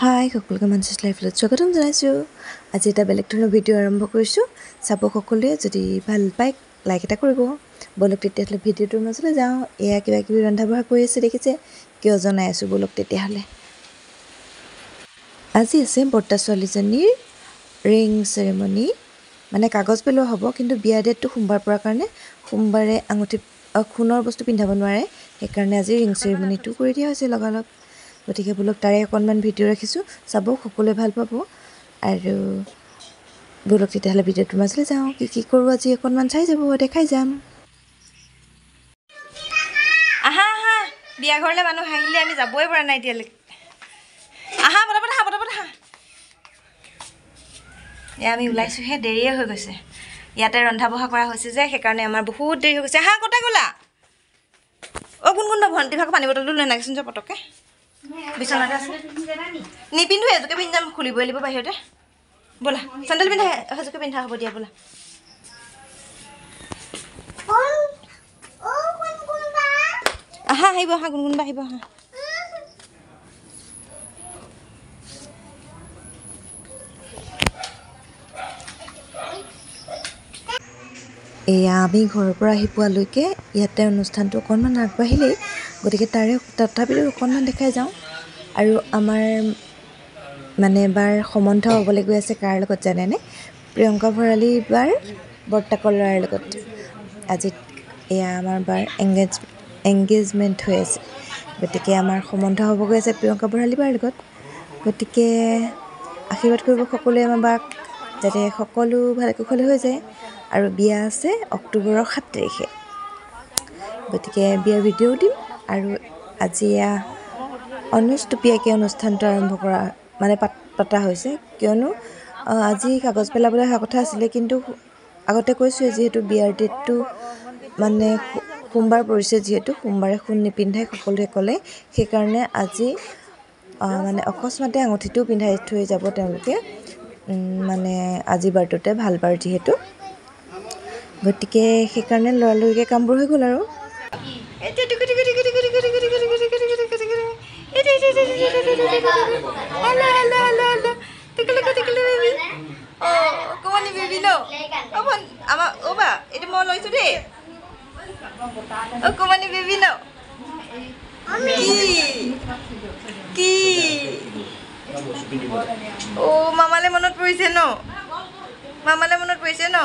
হাই সকলোকে মানচিছ লাইফত স্বাগতম জনাইছোঁ। আজি এটা বেলেগ ধৰণৰ ভিডিঅ' আৰম্ভ কৰিছোঁ। চাব সকলোৱে, যদি ভাল পায় লাইক এটা কৰিব। বলক তেতিয়াহ'লে ভিডিঅ'টোৰ মাজলৈ যাওঁ। এয়া কিবা কিবি ৰন্ধা বঢ়া কৰি আছে দেখিছে, কিয় জনাই আছোঁ বলক তেতিয়াহ'লে। আজি আছে বৰ্তা ছোৱালীজনীৰ ৰিং চেৰেমনি, মানে কাগজ পেলোৱা হ'ব, কিন্তু বিয়াৰ ডেটটো সোমবাৰ পৰাৰ কাৰণে সোমবাৰে আঙুঠি সোণৰ বস্তু পিন্ধাব নোৱাৰে, সেইকাৰণে আজি ৰিং চেৰেমনিটো কৰি দিয়া হৈছে লগালগ। গতিকে বলক তাৰে অকণমান ভিডিঅ' ৰাখিছোঁ, চাব সকলোৱে ভাল পাব। আৰু বলক তেতিয়াহ'লে ভিডিঅ'টোৰ মাজলৈ যাওঁ। কি কৰোঁ আজি অকণমান চাই যাব, দেখাই যাম। আহা আহা, বিয়া ঘৰলৈ মানুহ আহিলে, আমি যাবই পৰা নাই এতিয়ালৈকে। আহা পটাপট আহা, পটাপট আহা। এয়া আমি ওলাইছোঁহে, দেৰিয়ে হৈ গৈছে। ইয়াতে ৰন্ধা বঢ়া কৰা হৈছে যে, সেইকাৰণে আমাৰ বহুত দেৰি হৈ গৈছে। আহা ক'তে গ'লা? অ' কোন ভণ্টি ভাগৰ পানী বটলটো লৈ নাগিছোন যে পটককৈ। বিচনাতে আছে, নিপিন্ধো, এযোৰকে পিন্ধি যাম, খুলিবই লাগিব বাহিৰতে। ব'লা চেণ্ডেল পিন্ধা, এযোৰকে পিন্ধা হ'ব দিয়া, ব'লা। আহা আহিব, আহা গুণগুণবা আহিব, আহা। এয়া আমি ঘৰৰ পৰা আহি পোৱালৈকে ইয়াতে অনুষ্ঠানটো অকণমান আগবাঢ়িলেই, গতিকে তথাপিতো অকণমান দেখাই যাওঁ। আৰু আমাৰ মানে বাৰ সম্বন্ধ হ'বলৈ গৈ আছে কাৰ লগত জানেনে? প্ৰিয়ংকা ভৰালী বাৰ বৰ্তাকৰ ল'ৰাৰ লগত। আজি এয়া আমাৰ বাৰ এংগেজমেণ্ট হৈ আছে, গতিকে আমাৰ সম্বন্ধ হ'ব গৈ আছে প্ৰিয়ংকা ভৰালী বাৰ লগত। গতিকে আশীৰ্বাদ কৰিব সকলোৱে আমাৰ বাক, যাতে সকলো ভালে কুশলে হৈ যায়। আৰু বিয়া আছে অক্টোবৰৰ 7 তাৰিখে, গতিকে বিয়াৰ ভিডিঅ'ও দিম। আৰু আজি এয়া অনুষ্টুপীয়াকৈ অনুষ্ঠানটো আৰম্ভ কৰা মানে পতা হৈছে, কিয়নো আজি কাগজ পেলাবলৈ অহা কথা আছিলে, কিন্তু আগতে কৈছোঁৱে যিহেতু বিয়াৰ ডেটটো মানে সোমবাৰ পৰিছে, যিহেতু সোমবাৰে সোণ নিপিন্ধাই সকলোৱে ক'লে, সেইকাৰণে আজি মানে অকস্মাতে আঙুঠিটোও পিন্ধাই থৈ যাব তেওঁলোকে, মানে আজি বাৰটোতে ভাল বাৰ যিহেতু। গতিকে সেইকাৰণে লৰালৰিকৈ কামবোৰ হৈ গ'ল। আৰু এইটো মই লৈছোঁ দেই, অকমানি বেবী ন। কি অ' মামালে মনত পৰিছে ন, মামালে মনত পৰিছে ন।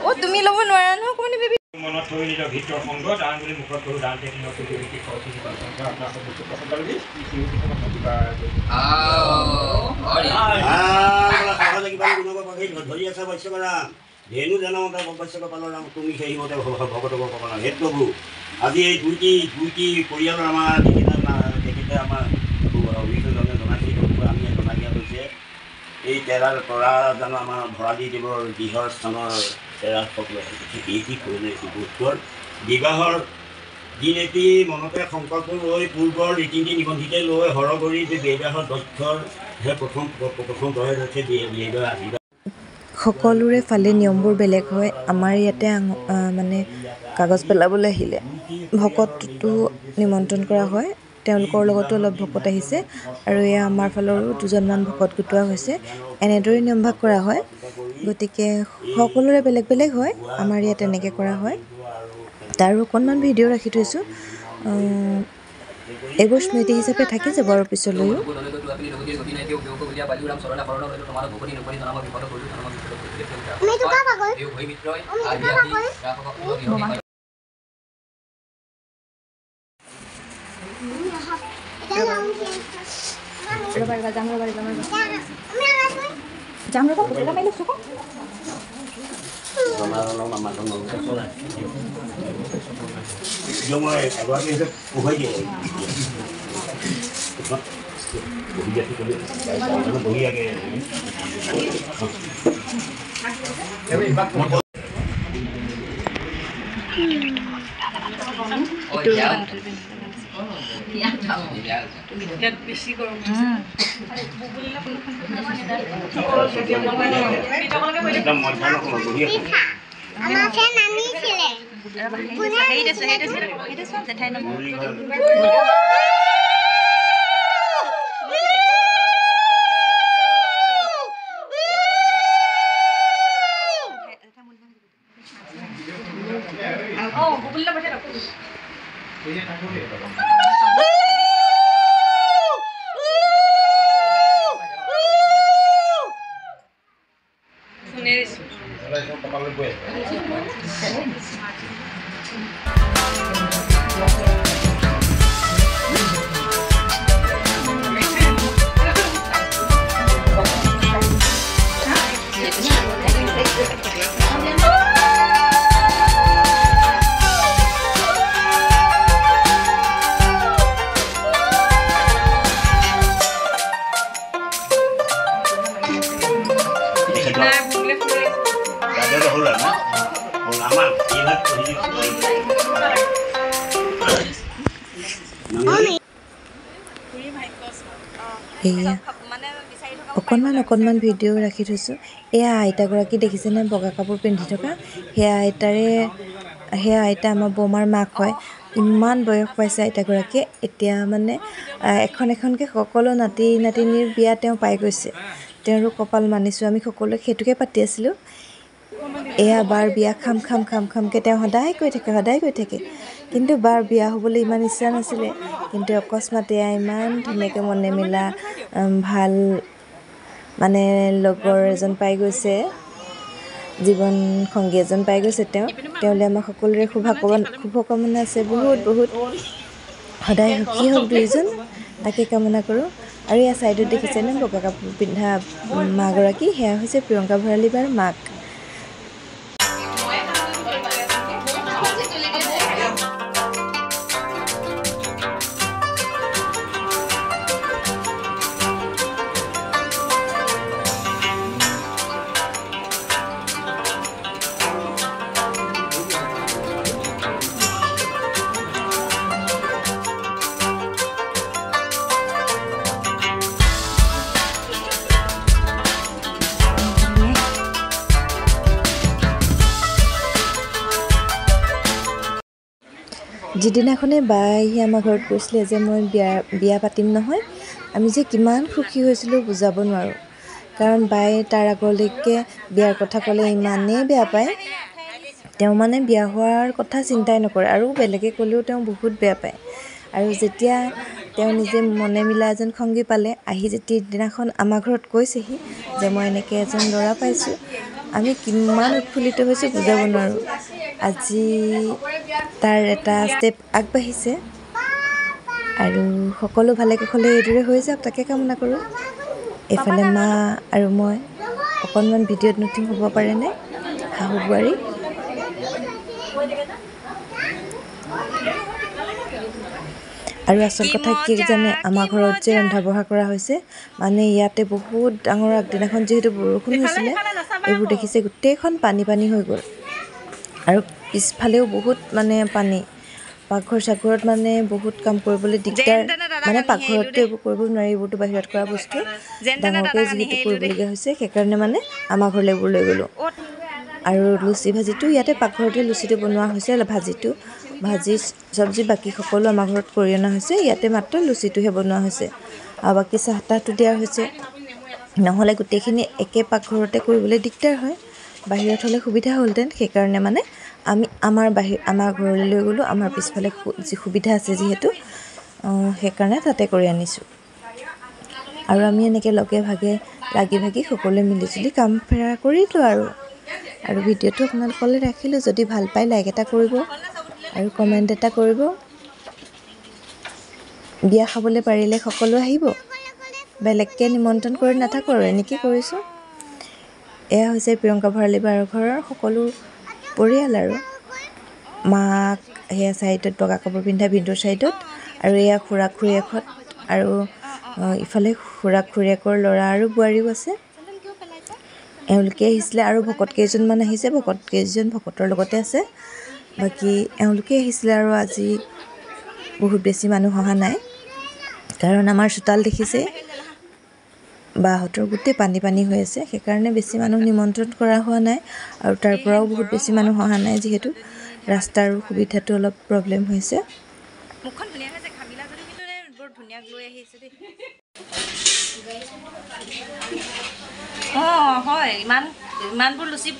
অ' তুমি ল'ব নোৱাৰা নহয় অকমানি বেবী। মনত পৰিল ভিতৰ সংগত আন বুলি মুখত কৰো দান তেনে ধৰি আছে বৈশ্যকৰা ধেনু জনমত বৈশ্যক পালৰ নাম তুমি সেই মতে ভগতক কবা হে প্ৰভু। আজি এই দুইটি পৰিয়ালৰ আমাৰ তেখেতে আমাৰ অভিযোগজনে জনাইছে, আমি জনাই দিয়া হৈছে এই তেৰাৰ তৰা জানো আমাৰ ভৰালী দেৱৰ গৃহৰ স্থানৰ তেৰা সকলে কি কৰিলে বুধৰ বিবাহৰ দিন এটি মনতে সংকল্প লৈ পূৰ্বৰ ৰীতি নীতি নিবন্ধিত লৈ হৰগৰি যে বিবাহৰ দক্ষৰ প্ৰথম দহে হৈছে বিবাহ। সকলোৰে ফালে নিয়মবোৰ বেলেগ হয়। আমাৰ ইয়াতে মানে কাগজ পেলাবলৈ আহিলে ভকতটো নিমন্ত্ৰণ কৰা হয়, তেওঁলোকৰ লগতো অলপ ভকত আহিছে, আৰু এয়া আমাৰ ফালৰো দুজনমান ভকত গোটোৱা হৈছে। এনেদৰেই নিয়মভাগ কৰা হয়, গতিকে সকলোৰে বেলেগ বেলেগ হয়। আমাৰ ইয়াত এনেকৈ কৰা হয়। তাৰো অকণমান ভিডিঅ' ৰাখি থৈছোঁ, এইবোৰ স্মৃতি হিচাপে থাকি যাব আৰু পিছলৈও। Hey, এয়া অকণমান ভিডিঅ' ৰাখি থৈছোঁ। এয়া আইতাগৰাকী দেখিছেনে বগা কাপোৰ পিন্ধি থকা? সেয়া আইতা আমাৰ বৌমাৰ মাক হয়। ইমান বয়স পাইছে আইতাগৰাকীয়ে। এতিয়া মানে এখনকৈ সকলো নাতি নাতিনীৰ বিয়া তেওঁ পাই গৈছে। তেওঁৰো কপাল মানিছোঁ, আমি সকলোৱে সেইটোকে পাতি আছিলোঁ। এয়া বাৰ বিয়া খামকৈ তেওঁ সদায় কৈ থাকে। কিন্তু বাৰ বিয়া হ'বলৈ ইমান ইচ্ছা নাছিলে, কিন্তু অকস্মাত এয়া ইমান ধুনীয়াকৈ মনে মিলা ভাল মানে লগৰ এজন পাই গৈছে, জীৱন সংগী এজন পাই গৈছে। তেওঁলৈ আমাৰ সকলোৰে শুভকামনা আছে বহুত। সদায় সুখী হওক দুয়োজন, তাকে কামনা কৰোঁ। আৰু এয়া ছাইডত দেখিছেনে বগা কাপোৰ পিন্ধা মাগৰাকী? সেয়া হৈছে প্ৰিয়ংকা ভৰালী বাৰ মাক। যিদিনাখনে বা আহি আমাৰ ঘৰত কৈছিলে যে মই বিয়া পাতিম নহয়, আমি যে কিমান সুখী হৈছিলোঁ বুজাব নোৱাৰোঁ। কাৰণ বাই তাৰ আগলৈকে বিয়াৰ কথা ক'লে ইমানেই বেয়া পায়। তেওঁ মানে বিয়া হোৱাৰ কথা চিন্তাই নকৰে, আৰু বেলেগে ক'লেও তেওঁ বহুত বেয়া পায়। আৰু যেতিয়া তেওঁ নিজে মনে মিলা এজন সংগী পালে, আহি যেতিয়া দিনাখন আমাৰ ঘৰত কৈছেহি যে মই এনেকৈ এজন ল'ৰা পাইছোঁ, আমি কিমান উৎফুল্লিত হৈছোঁ বুজাব নোৱাৰোঁ। আজি তাৰ এটা ষ্টেপ আগবাঢ়িছে, আৰু সকলো ভালে কুশলে এইদৰে হৈ যাওক তাকে কামনা কৰোঁ। এইফালে মা আৰু মই অকণমান ভিডিঅ'ত নুঠিম হ'ব পাৰেনে? শাহু বোৱাৰী আৰু আচল কথা কি জানে, আমাৰ ঘৰত যে ৰন্ধা বঢ়া কৰা হৈছে, মানে ইয়াতে বহুত ডাঙৰ আগদিনাখন যিহেতু বৰষুণ হৈছিলে, এইবোৰ দেখিছে গোটেইখন পানী হৈ গ'ল। আৰু পিছফালেও বহুত মানে পানী। পাকঘৰ চাকঘৰত মানে বহুত কাম কৰিবলৈ দিগদাৰ, মানে পাকঘৰততো এইবোৰ কৰিব নোৱাৰি, এইবোৰতো বাহিৰত কৰা বস্তু। ডাঙৰকৈ যিহেতু কৰিবলগীয়া হৈছে, সেইকাৰণে মানে আমাৰ ঘৰলৈ এইবোৰ লৈ গ'লোঁ। আৰু লুচি ভাজিটো ইয়াতে পাকঘৰতে লুচিটো বনোৱা হৈছে। ভাজি চব্জি বাকী সকলো আমাৰ ঘৰত কৰি অনা হৈছে, ইয়াতে মাত্ৰ লুচিটোহে বনোৱা হৈছে। আৰু বাকী চাহ তাহটো দিয়া হৈছে, নহ'লে গোটেইখিনি একে পাকঘৰতে কৰিবলৈ দিগদাৰ হয়। বাহিৰত হ'লে সুবিধা হ'লহেঁতেন, সেইকাৰণে মানে আমি আমাৰ ঘৰলৈ লৈ গ'লোঁ। আমাৰ পিছফালে যি সুবিধা আছে যিহেতু, সেইকাৰণে তাতে কৰি আনিছোঁ। আৰু আমি এনেকৈ লগে ভাগে লাগি ভাগি সকলোৱে মিলিজুলি কাম ফেৰা কৰিলোঁ। আৰু ভিডিঅ'টো আপোনালোকলৈ ৰাখিলোঁ। যদি ভাল পায় লাইক এটা কৰিব আৰু কমেণ্ট এটা কৰিব। বিয়া খাবলৈ পাৰিলে সকলো আহিব, বেলেগকৈ নিমন্ত্ৰণ কৰি নাথাকোঁ আৰু এনেকৈ কৰিছোঁ। এয়া হৈছে প্ৰিয়ংকা ভৰালী বাৰ ঘৰৰ সকলো পৰিয়াল, আৰু মাক সেয়া ছাইডত বগা কাপোৰ পিন্ধা ভিনদেউৰ ছাইডত, আৰু এয়া খুৰা খুৰীয়েকহঁত, আৰু ইফালে খুৰা খুৰীয়েকৰ ল'ৰা আৰু বোৱাৰীও আছে। এওঁলোকে আহিছিলে, আৰু ভকত কেইজনমান আহিছে। ভকত কেইজন ভকতৰ লগতে আছে। বাকী এওঁলোকে আহিছিলে, আৰু আজি বহুত বেছি মানুহ অহা নাই, কাৰণ আমাৰ চোতাল দেখিছে বাহঁতৰ গোটেই পানী হৈ আছে, সেইকাৰণে বেছি মানুহ নিমন্ত্ৰণ কৰা হোৱা নাই। আৰু তাৰ পৰাও বহুত বেছি মানুহ অহা নাই, যিহেতু ৰাস্তাৰ সুবিধাটো অলপ প্ৰব্লেম হৈছে। মুখখন ধুনীয়া হৈছে, খাবিলা যদি কিন্তু বৰ ধুনীয়া লৈ আহিছে দেই। হয়, ইমানবোৰ লুচি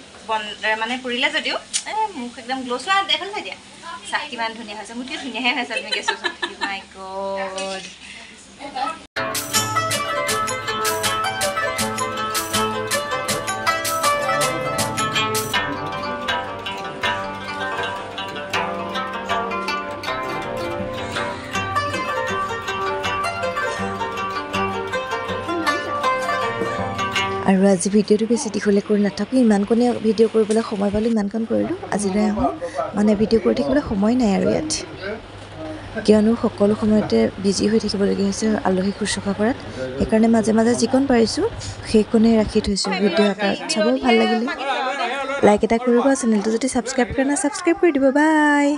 মানে পৰিলে যদিও মুখ একদম গ্ল'ছ হোৱা দেখা নাই দিয়া। চাহ কিমান ধুনীয়া হৈছে মোতকৈ ধুনীয়াহে হৈছে তুমি গেছৰ মাই গড আৰু আজি ভিডিঅ'টো বেছি দীঘলীয়া কৰি নাথাকোঁ ইমানকণে ভিডিঅ' কৰিবলৈ সময় পালোঁ ইমানকণ কৰিলোঁ আজিলৈ আহোঁ মানে ভিডিঅ' কৰি থাকিবলৈ সময় নাই আৰু ইয়াত কিয়নো সকলো সময়তে বিজি হৈ থাকিবলগীয়া হৈছে আলহী শুশ্ৰূষা কৰাত সেইকাৰণে মাজে মাজে যিকণ পাৰিছোঁ সেইকণে ৰাখি থৈছোঁ ভিডিঅ' আকাৰত চাব ভাল লাগিলে লাইক এটা কৰিব চেনেলটো যদি ছাবস্ক্ৰাইব কৰা নাই ছাবস্ক্ৰাইব কৰি দিব বাই